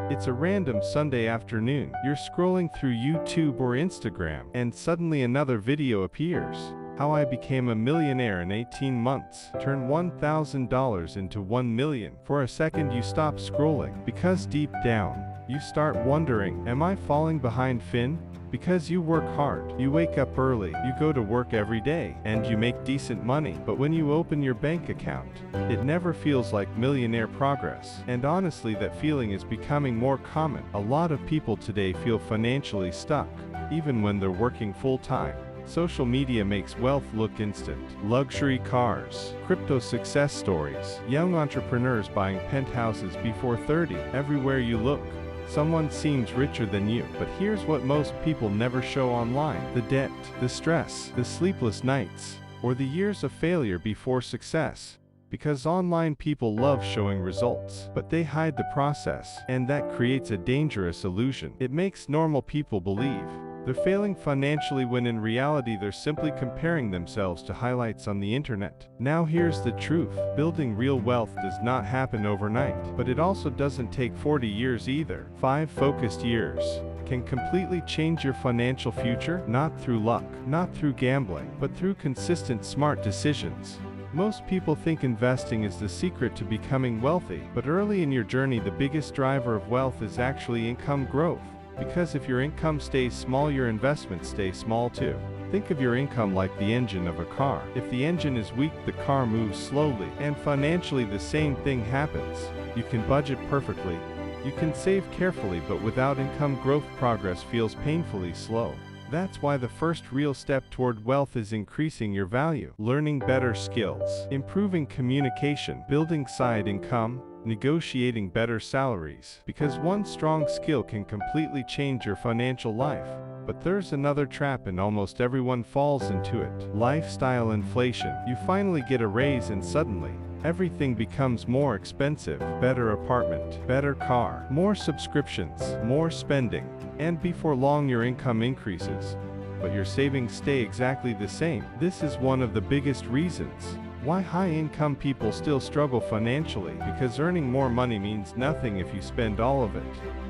It's a random Sunday afternoon. You're scrolling through YouTube or Instagram, and suddenly another video appears. How I became a millionaire in 18 months. Turn $1,000 into 1 million. For a second you stop scrolling, because deep down, you start wondering, am I falling behind Finn? Because you work hard, you wake up early, you go to work every day, and you make decent money. But when you open your bank account, it never feels like millionaire progress. And honestly, that feeling is becoming more common. A lot of people today feel financially stuck, even when they're working full-time. Social media makes wealth look instant. Luxury cars, crypto success stories, young entrepreneurs buying penthouses before 30. Everywhere you look, someone seems richer than you. But here's what most people never show online: the debt, the stress, the sleepless nights, or the years of failure before success. Because online people love showing results, but they hide the process, and that creates a dangerous illusion. It makes normal people believe they're failing financially when in reality they're simply comparing themselves to highlights on the internet. Now here's the truth: building real wealth does not happen overnight, but it also doesn't take 40 years either. 5 focused years can completely change your financial future, not through luck, not through gambling, but through consistent, smart decisions. Most people think investing is the secret to becoming wealthy, but early in your journey the biggest driver of wealth is actually income growth. Because if your income stays small, your investments stay small too. Think of your income like the engine of a car. If the engine is weak, the car moves slowly. And financially the same thing happens. You can budget perfectly, you can save carefully, but without income growth, progress feels painfully slow. That's why the first real step toward wealth is increasing your value, learning better skills, improving communication, building side income, negotiating better salaries. Because one strong skill can completely change your financial life. But there's another trap, and almost everyone falls into it: lifestyle inflation. You finally get a raise and suddenly everything becomes more expensive. Better apartment, better car, more subscriptions, more spending. And before long your income increases, but your savings stay exactly the same. This is one of the biggest reasons why high-income people still struggle financially, because earning more money means nothing if you spend all of it.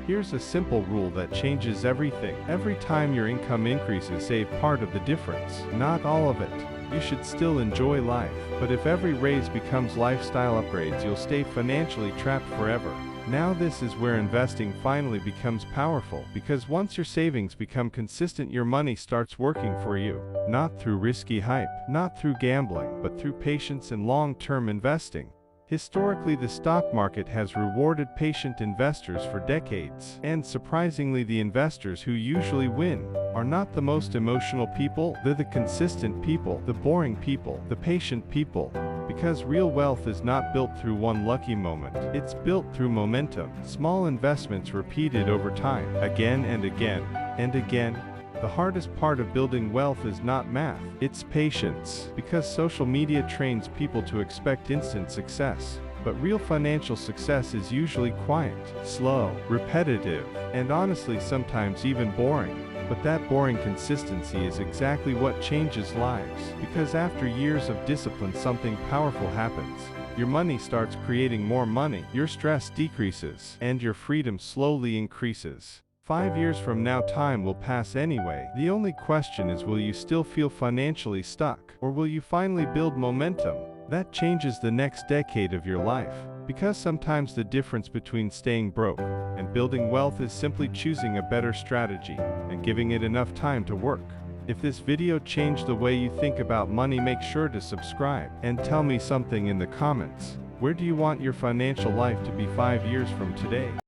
Here's a simple rule that changes everything: every time your income increases, save part of the difference, not all of it. You should still enjoy life, but if every raise becomes lifestyle upgrades, you'll stay financially trapped forever. Now this is where investing finally becomes powerful, because once your savings become consistent, your money starts working for you. Not through risky hype, not through gambling, but through patience and long-term investing. Historically, the stock market has rewarded patient investors for decades. And surprisingly, the investors who usually win are not the most emotional people. They're the consistent people, the boring people, the patient people. Because real wealth is not built through one lucky moment. It's built through momentum. Small investments repeated over time, again and again and again. The hardest part of building wealth is not math, it's patience. Because social media trains people to expect instant success. But real financial success is usually quiet, slow, repetitive, and honestly sometimes even boring. But that boring consistency is exactly what changes lives. Because after years of discipline, something powerful happens. Your money starts creating more money, your stress decreases, and your freedom slowly increases. 5 years from now, time will pass anyway. The only question is, will you still feel financially stuck? Or will you finally build momentum that changes the next decade of your life? Because sometimes the difference between staying broke and building wealth is simply choosing a better strategy and giving it enough time to work. If this video changed the way you think about money, make sure to subscribe and tell me something in the comments. Where do you want your financial life to be 5 years from today?